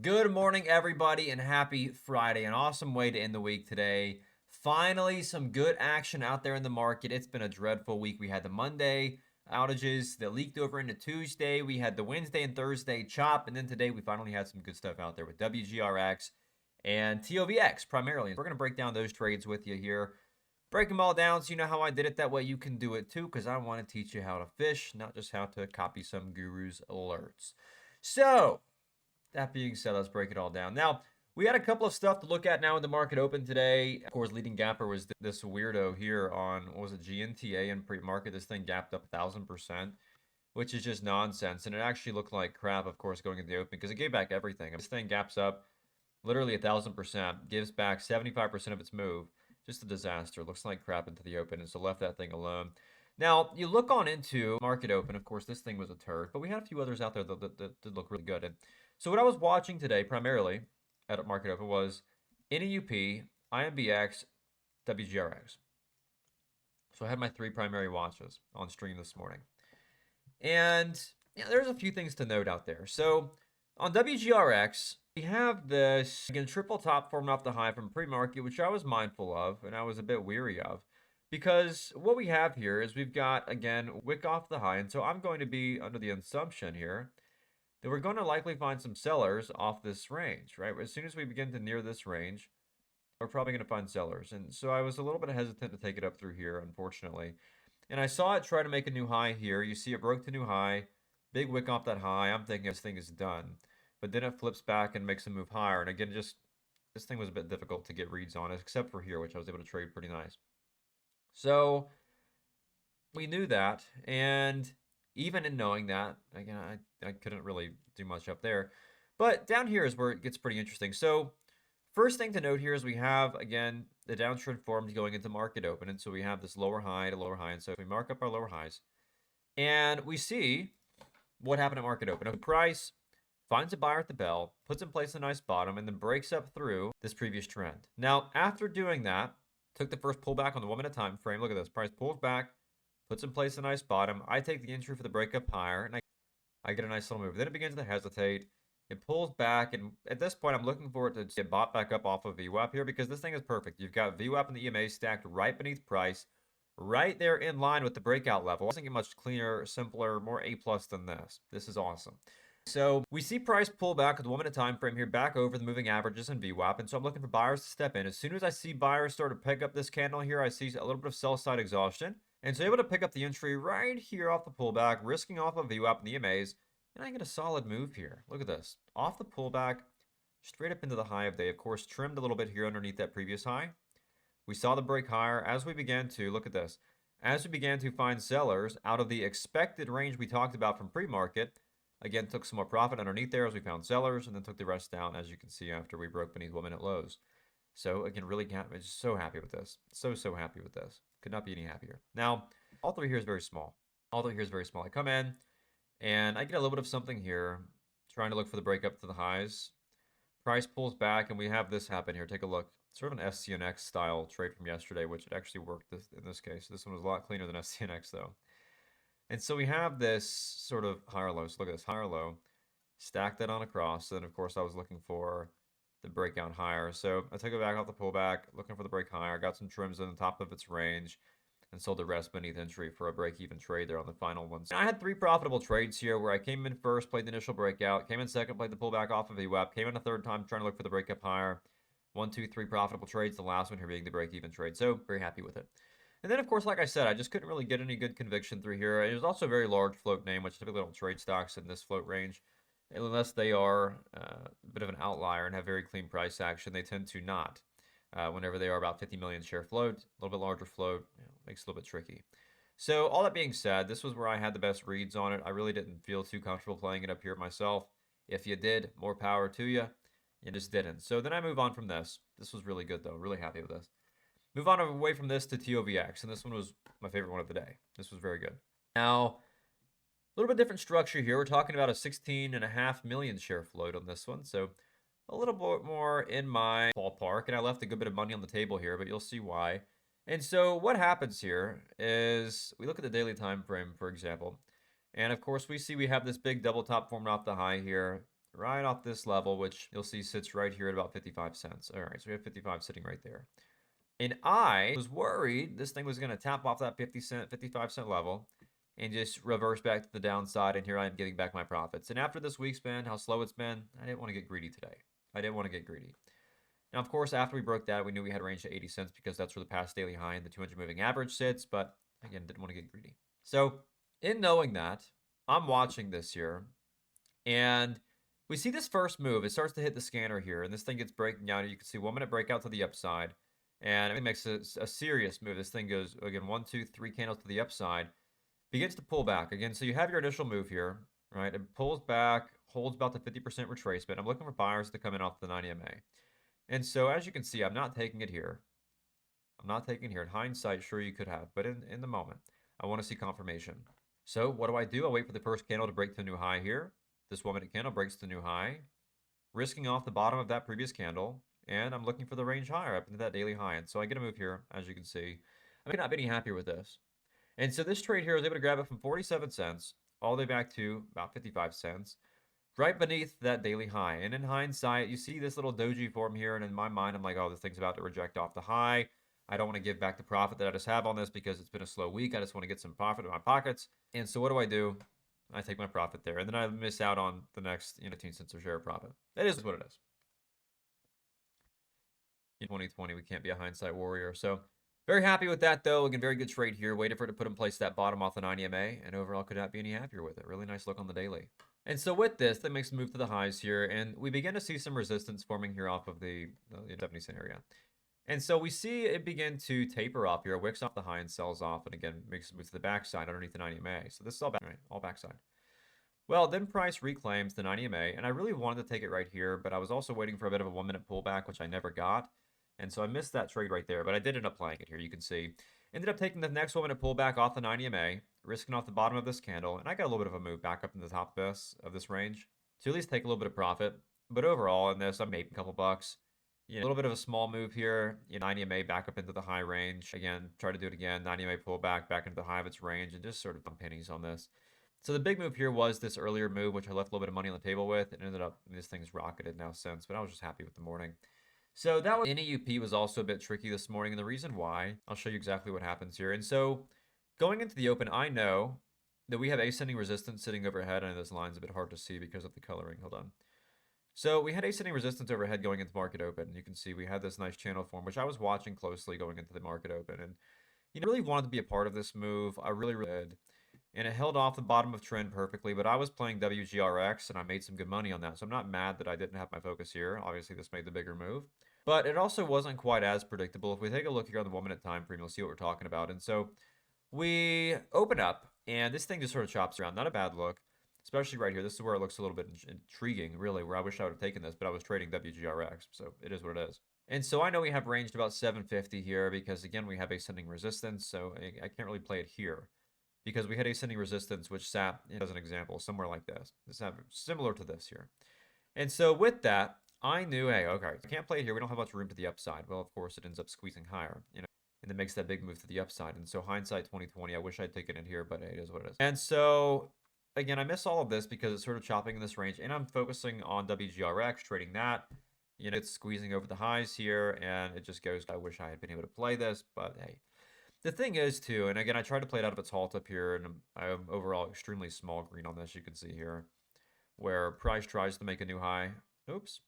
Good morning, everybody, and happy Friday. An awesome way to end the week today. Finally, some good action out there in the market. It's been a dreadful week. We had the Monday outages that leaked over into Tuesday. We had the Wednesday and Thursday chop. And then today, we finally had some good stuff out there with WGRX and TOVX primarily. We're going to break down those trades with you here. Break them all down so you know how I did it. That way you can do it too, because I want to teach you how to fish, not just how to copy some guru's alerts. So, that being said, let's break it all down. Now, we had a couple of stuff to look at now in the market open today. Of course, leading gapper was this weirdo here on, what was it, GNTA in pre-market. This thing gapped up 1,000%, which is just nonsense. And it actually looked like crap, of course, going into the open because it gave back everything. This thing gaps up literally 1,000%, gives back 75% of its move. Just a disaster. Looks like crap into the open, and so left that thing alone. Now, you look on into market open. Of course, this thing was a turd, but we had a few others out there that did look really good. And so what I was watching today primarily at market open was NEUP, IMBX, WGRX. So I had my three primary watches on stream this morning. And yeah, there's a few things to note out there. So on WGRX, we have this, again, triple top forming off the high from pre-market, which I was mindful of and I was a bit weary of. Because what we have here is we've got, again, wick off the high. And so I'm going to be under the assumption here that we're going to likely find some sellers off this range, right? As soon as we begin to near this range, we're probably going to find sellers. And so I was a little bit hesitant to take it up through here, unfortunately. And I saw it try to make a new high here. You see it broke the new high, big wick off that high. I'm thinking this thing is done. But then it flips back and makes a move higher. And again, just this thing was a bit difficult to get reads on, except for here, which I was able to trade pretty nice. So we knew that, and even in knowing that, again, I couldn't really do much up there. But down here is where it gets pretty interesting. So first thing to note here is we have, again, the downtrend formed going into market open. And so we have this lower high to lower high. And so we mark up our lower highs. And we see what happened at market open. The price finds a buyer at the bell, puts in place a nice bottom, and then breaks up through this previous trend. Now, after doing that, took the first pullback on the 1 minute time frame. Look at this. Price pulls back, puts in place a nice bottom. I take the entry for the breakup higher, and I get a nice little move. Then it begins to hesitate. It pulls back, and at this point, I'm looking for it to get bought back up off of VWAP here because this thing is perfect. You've got VWAP and the EMA stacked right beneath price, right there in line with the breakout level. It doesn't get much cleaner, simpler, more A+ than this. This is awesome. So we see price pull back at the 1 minute time frame here, back over the moving averages and VWAP. And so I'm looking for buyers to step in. As soon as I see buyers start to pick up this candle here, I see a little bit of sell side exhaustion. And so able to pick up the entry right here off the pullback, risking off of VWAP and the EMAs. And I get a solid move here. Look at this. Off the pullback, straight up into the high of day. Of course, trimmed a little bit here underneath that previous high. We saw the break higher as we began to, look at this, as we began to find sellers out of the expected range we talked about from pre-market. Again, took some more profit underneath there as we found sellers, and then took the rest down, as you can see, after we broke beneath 1 minute lows. So again, really just so happy with this. So happy with this. Could not be any happier. Now, all through here is very small. All through here is very small. I come in, and I get a little bit of something here, trying to look for the breakup to the highs. Price pulls back, and we have this happen here. Take a look. Sort of an SCNX style trade from yesterday, which it actually worked in this case. This one was a lot cleaner than SCNX, though. And so we have this sort of higher low. So look at this higher low. Stack that on across. And then, of course, I was looking for the breakout higher. So I took it back off the pullback, looking for the break higher. Got some trims in the top of its range and sold the rest beneath entry for a break-even trade there on the final one. So I had 3 profitable trades here where I came in first, played the initial breakout, came in second, played the pullback off of VWAP, came in a third time trying to look for the breakup higher. 1, 2, 3 profitable trades. The last one here being the break-even trade. So very happy with it. And then, of course, like I said, I just couldn't really get any good conviction through here. It was also a very large float name, which typically don't trade stocks in this float range. Unless they are a bit of an outlier and have very clean price action, they tend to not. Whenever they are about 50 million share float, a little bit larger float, makes it a little bit tricky. So all that being said, this was where I had the best reads on it. I really didn't feel too comfortable playing it up here myself. If you did, more power to you. You just didn't. So then I move on from this. This was really good, though. Really happy with this. Move on away from this to TOVX, and this one was my favorite one of the day. This was very good. Now, a little bit different structure here. We're talking about a 16.5 million share float on this one, so a little bit more in my ballpark, and I left a good bit of money on the table here, but you'll see why. And so what happens here is we look at the daily time frame, for example, and of course we see we have this big double top forming off the high here, right off this level, which you'll see sits right here at about 55 cents. All right, so we have 55 sitting right there. And I was worried this thing was going to tap off that 55 cent level and just reverse back to the downside. And here I am getting back my profits. And after this week's been, how slow it's been, I didn't want to get greedy today. I didn't want to get greedy. Now, of course, after we broke that, we knew we had a range to 80 cents because that's where the past daily high and the 200 moving average sits. But again, didn't want to get greedy. So in knowing that, I'm watching this here. And we see this first move. It starts to hit the scanner here. And this thing gets breaking out. You can see 1 minute breakout to the upside. And it makes a serious move. This thing goes, again, 1, 2, 3 candles to the upside. Begins to pull back. Again, so you have your initial move here, right? It pulls back, holds about the 50% retracement. I'm looking for buyers to come in off the 90 MA. And so as you can see, I'm not taking it here. I'm not taking it here. In hindsight, sure you could have. But in the moment, I want to see confirmation. So what do? I wait for the first candle to break to a new high here. This 1 minute candle breaks to a new high, risking off the bottom of that previous candle. And I'm looking for the range higher up into that daily high. And so I get a move here, as you can see. I could not be any happier with this. And so this trade here, I was able to grab it from 47 cents all the way back to about 55 cents, right beneath that daily high. And in hindsight, you see this little doji form here. And in my mind, I'm like, oh, this thing's about to reject off the high. I don't want to give back the profit that I just have on this because it's been a slow week. I just want to get some profit in my pockets. And so what do? I take my profit there. And then I miss out on the next 15 cents a share profit. That is what it is. In 2020, we can't be a hindsight warrior. So very happy with that, though. Again, very good trade here. Waited for it to put in place that bottom off the 90 MA. And overall, could not be any happier with it. Really nice look on the daily. And so with this, that makes a move to the highs here. And we begin to see some resistance forming here off of the 70 cent area. And so we see it begin to taper off here, wicks off the high and sells off, and again, makes a move to the backside underneath the 90 MA. So this is all back, right? All backside. Well, then price reclaims the 90 MA, and I really wanted to take it right here, but I was also waiting for a bit of a 1 minute pullback, which I never got. And so I missed that trade right there, but I did end up playing it here, you can see. Ended up taking the next 1 minute pullback off the 90 MA, risking off the bottom of this candle, and I got a little bit of a move back up in the top of this range to at least take a little bit of profit. But overall, in this, I made a couple bucks. A little bit of a small move here. 90 MA back up into the high range. Again, try to do it again. 90 MA pull back into the high of its range, and just sort of pennies on this. So the big move here was this earlier move, which I left a little bit of money on the table with. It ended up, this thing's rocketed now since, but I was just happy with the morning. So that was, NEUP was also a bit tricky this morning, and the reason why, I'll show you exactly what happens here. And so going into the open, I know that we have ascending resistance sitting overhead. I know this line's a bit hard to see because of the coloring. Hold on. So we had ascending resistance overhead going into market open. You can see we had this nice channel form, which I was watching closely going into the market open. And really wanted to be a part of this move. I really did. And it held off the bottom of trend perfectly, but I was playing WGRX and I made some good money on that. So I'm not mad that I didn't have my focus here. Obviously, this made the bigger move. But it also wasn't quite as predictable. If we take a look here on the 1 minute time frame, you'll see what we're talking about. And so we open up and this thing just sort of chops around. Not a bad look. Especially right here. This is where it looks a little bit intriguing, really, where I wish I would have taken this, but I was trading WGRX, so it is what it is. And so I know we have ranged about 750 here because, again, we have ascending resistance, so I can't really play it here because we had ascending resistance, which sat, as an example, somewhere like this. This is similar to this here. And so with that, I knew, hey, okay, I can't play it here. We don't have much room to the upside. Well, of course, it ends up squeezing higher, and it makes that big move to the upside. And so hindsight 2020, I wish I'd taken it here, but it is what it is. And so again, I miss all of this because it's sort of chopping in this range, and I'm focusing on WGRX, trading that. It's squeezing over the highs here, and it just goes, I wish I had been able to play this, but hey. The thing is, too, and again, I tried to play it out of its halt up here, and I'm overall extremely small green on this, you can see here, where price tries to make a new high. Oops.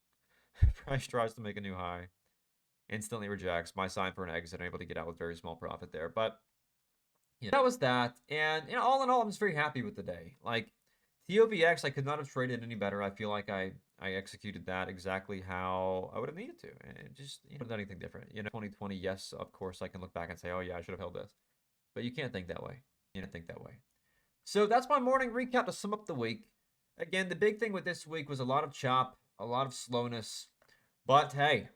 Price tries to make a new high. Instantly rejects. My sign for an exit. I'm able to get out with very small profit there, but that was that. And all in all, I'm just very happy with the day. Like TOVX, I could not have traded any better. I feel like I executed that exactly how I would have needed to. And it just, done anything different. 2020, yes, of course, I can look back and say, oh yeah, I should have held this. But you can't think that way. You don't think that way. So that's my morning recap to sum up the week. Again, the big thing with this week was a lot of chop, a lot of slowness. But hey,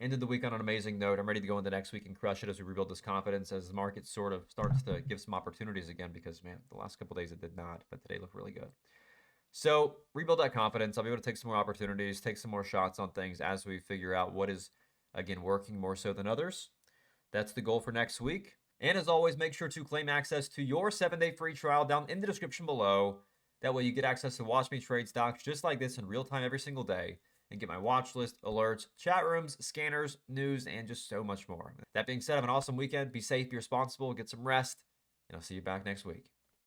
ended the week on an amazing note. I'm ready to go into next week and crush it as we rebuild this confidence as the market sort of starts to give some opportunities again because, man, the last couple days it did not, but today looked really good. So rebuild that confidence. I'll be able to take some more opportunities, take some more shots on things as we figure out what is, again, working more so than others. That's the goal for next week. And as always, make sure to claim access to your 7-day free trial down in the description below. That way you get access to watch me trade stocks just like this in real time every single day and get my watch list, alerts, chat rooms, scanners, news, and just so much more. That being said, have an awesome weekend. Be safe, be responsible, get some rest, and I'll see you back next week.